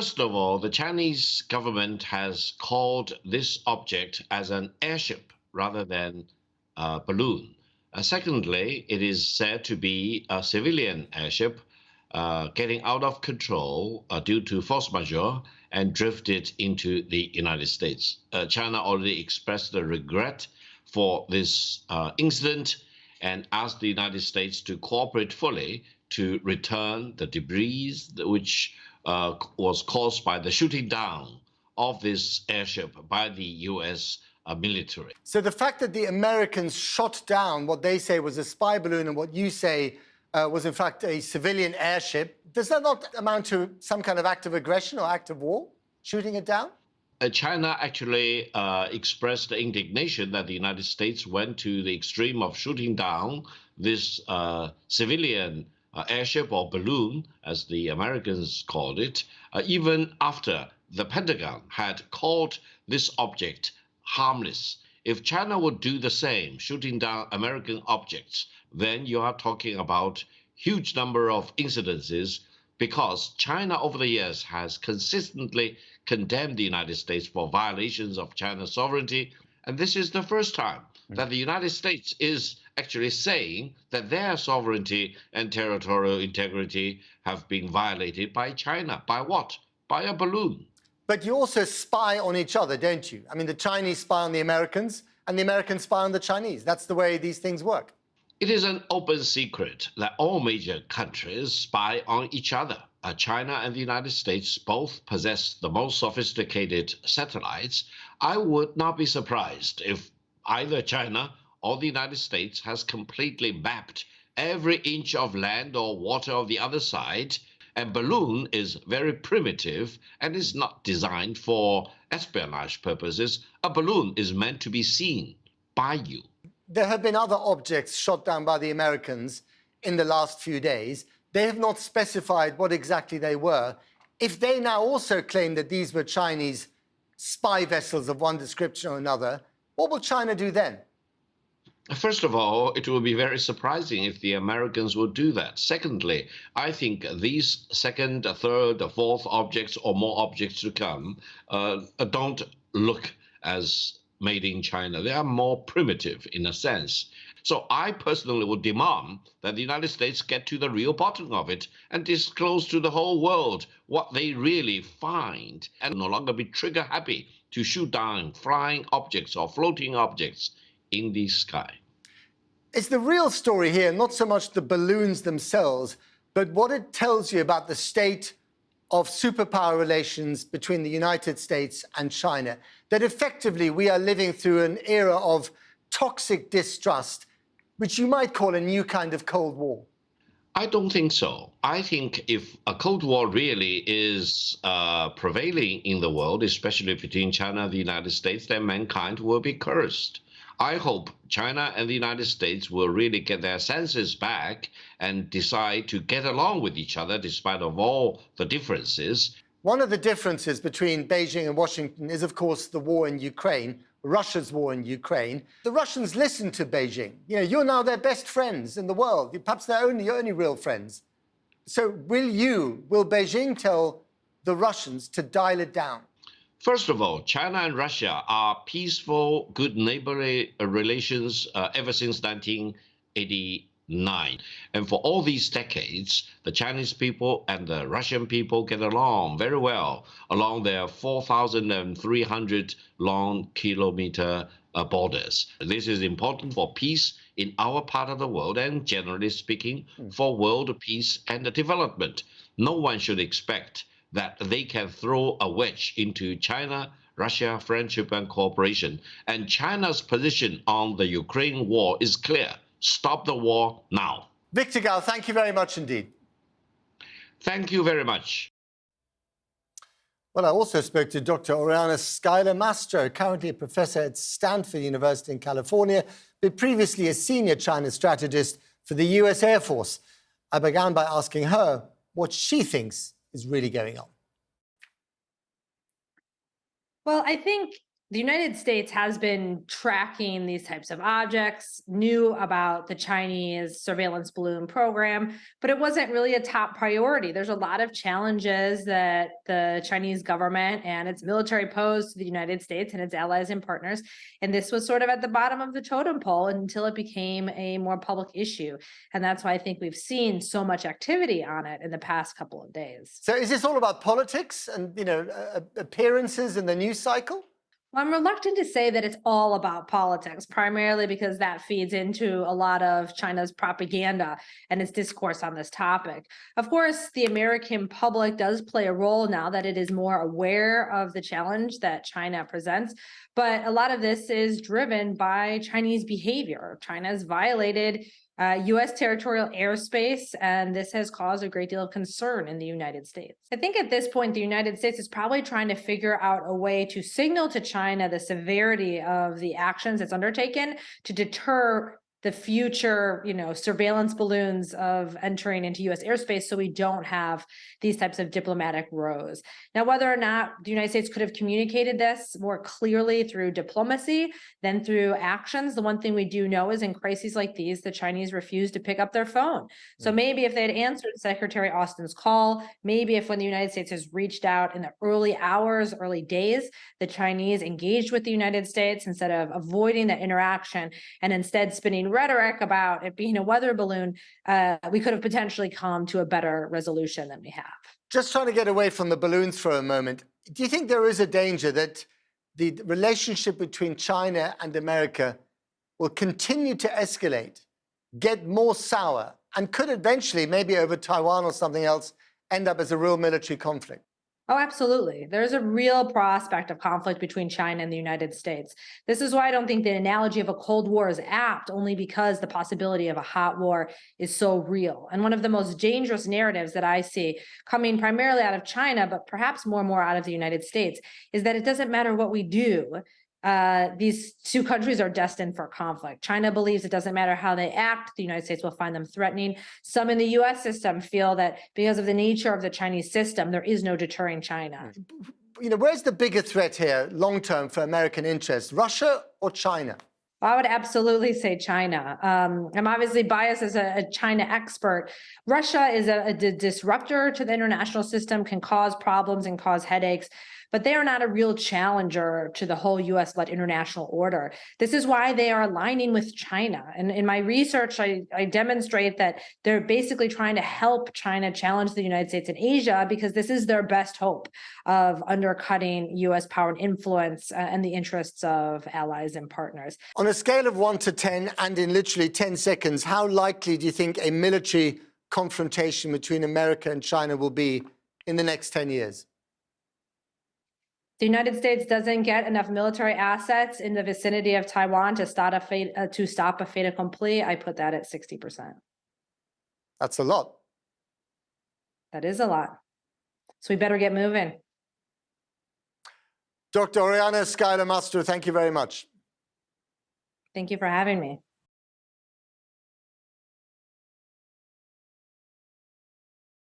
First of all, the Chinese government has called this object as an airship rather than a balloon. Secondly, it is said to be a civilian airship getting out of control due to force majeure and drifted into the United States. China already expressed the regret for this incident and asked the United States to cooperate fully to return the debris which was caused by the shooting down of this airship by the U.S. Military. So the fact that the Americans shot down what they say was a spy balloon and what you say was in fact a civilian airship, does that not amount to some kind of act of aggression or act of war, shooting it down? China actually expressed indignation that the United States went to the extreme of shooting down this civilian airship or balloon, as the Americans called it, even after the Pentagon had called this object harmless. If China would do the same, shooting down American objects, then you are talking about huge number of incidences, because China over the years has consistently condemned the United States for violations of China's sovereignty. And this is the first time that the United States is actually saying that their sovereignty and territorial integrity have been violated by China. By what? By a balloon. But you also spy on each other, don't you? I mean, the Chinese spy on the Americans and the Americans spy on the Chinese. That's the way these things work. It is an open secret that all major countries spy on each other. China and the United States both possess the most sophisticated satellites. I would not be surprised if either China or the United States has completely mapped every inch of land or water of the other side. And balloon is very primitive and is not designed for espionage purposes. A balloon is meant to be seen by you. There have been other objects shot down by the Americans in the last few days. They have not specified what exactly they were. If they now also claim that these were Chinese spy vessels of one description or another, what will China do then? First of all, it will be very surprising if the Americans would do that. Secondly, I think these second, third, fourth objects or more objects to come don't look as made in China. They are more primitive in a sense. So I personally would demand that the United States get to the real bottom of it and disclose to the whole world what they really find, and no longer be trigger happy to shoot down flying objects or floating objects in the sky. Is the real story here not so much the balloons themselves, but what it tells you about the state of superpower relations between the United States and China, that effectively we are living through an era of toxic distrust, which you might call a new kind of Cold War? I don't think so. I think if a Cold War really is prevailing in the world, especially between China and the United States, then mankind will be cursed. I hope China and the United States will really get their senses back and decide to get along with each other despite of all the differences. One of the differences between Beijing and Washington is, of course, the war in Ukraine, Russia's war in Ukraine. The Russians listen to Beijing. You know, you're now their best friends in the world. Perhaps they're your only real friends. So will Beijing tell the Russians to dial it down? First of all, China and Russia are peaceful, good neighborly relations ever since 1989. And for all these decades, the Chinese people and the Russian people get along very well along their 4,300 long kilometer borders. This is important for peace in our part of the world and, generally speaking, for world peace and development. No one should expect that they can throw a wedge into China-Russia friendship and cooperation. And China's position on the Ukraine war is clear. Stop the war now. Victor Gao, thank you very much indeed. Thank you very much. Well, I also spoke to Dr. Oriana Schuyler Mastro, currently a professor at Stanford University in California, but previously a senior China strategist for the US Air Force. I began by asking her what she thinks is really going on. Well, I think The United States has been tracking these types of objects, knew about the Chinese surveillance balloon program, but it wasn't really a top priority. There's a lot of challenges that the Chinese government and its military posed to the United States and its allies and partners. And this was sort of at the bottom of the totem pole until it became a more public issue. And that's why I think we've seen so much activity on it in the past couple of days. So is this all about politics and, appearances in the news cycle? Well, I'm reluctant to say that it's all about politics, primarily because that feeds into a lot of China's propaganda and its discourse on this topic. Of course, the American public does play a role now that it is more aware of the challenge that China presents. But a lot of this is driven by Chinese behavior. China has violated US territorial airspace, and this has caused a great deal of concern in the United States. I think at this point, the United States is probably trying to figure out a way to signal to China the severity of the actions it's undertaken to deter the future, surveillance balloons of entering into US airspace so we don't have these types of diplomatic rows. Now, whether or not the United States could have communicated this more clearly through diplomacy than through actions, the one thing we do know is in crises like these, the Chinese refuse to pick up their phone. So maybe if they had answered Secretary Austin's call, maybe if when the United States has reached out in the early hours, early days, the Chinese engaged with the United States instead of avoiding that interaction and instead spinning rhetoric about it being a weather balloon, we could have potentially come to a better resolution than we have. Just trying to get away from the balloons for a moment. Do you think there is a danger that the relationship between China and America will continue to escalate, get more sour, and could eventually, maybe over Taiwan or something else, end up as a real military conflict? Oh, absolutely. There's a real prospect of conflict between China and the United States. This is why I don't think the analogy of a Cold War is apt, only because the possibility of a hot war is so real. And one of the most dangerous narratives that I see coming primarily out of China, but perhaps more and more out of the United States, is that it doesn't matter what we do. These two countries are destined for conflict. China believes it doesn't matter how they act, the United States will find them threatening. Some in the US system feel that because of the nature of the Chinese system, there is no deterring China. Where's the bigger threat here, long term, for American interests, Russia or China? I would absolutely say China. I'm obviously biased as a China expert. Russia is a disruptor to the international system, can cause problems and cause headaches, but they are not a real challenger to the whole US-led international order. This is why they are aligning with China. And in my research, I demonstrate that they're basically trying to help China challenge the United States and Asia because this is their best hope of undercutting US power and influence and the interests of allies and partners. On a scale of 1 to 10, and in literally 10 seconds, how likely do you think a military confrontation between America and China will be in the next 10 years? The United States doesn't get enough military assets in the vicinity of Taiwan to stop a fait accompli. I put that at 60%. That's a lot. That is a lot. So we better get moving. Dr. Oriana Schuyler-Mastro, thank you very much. Thank you for having me.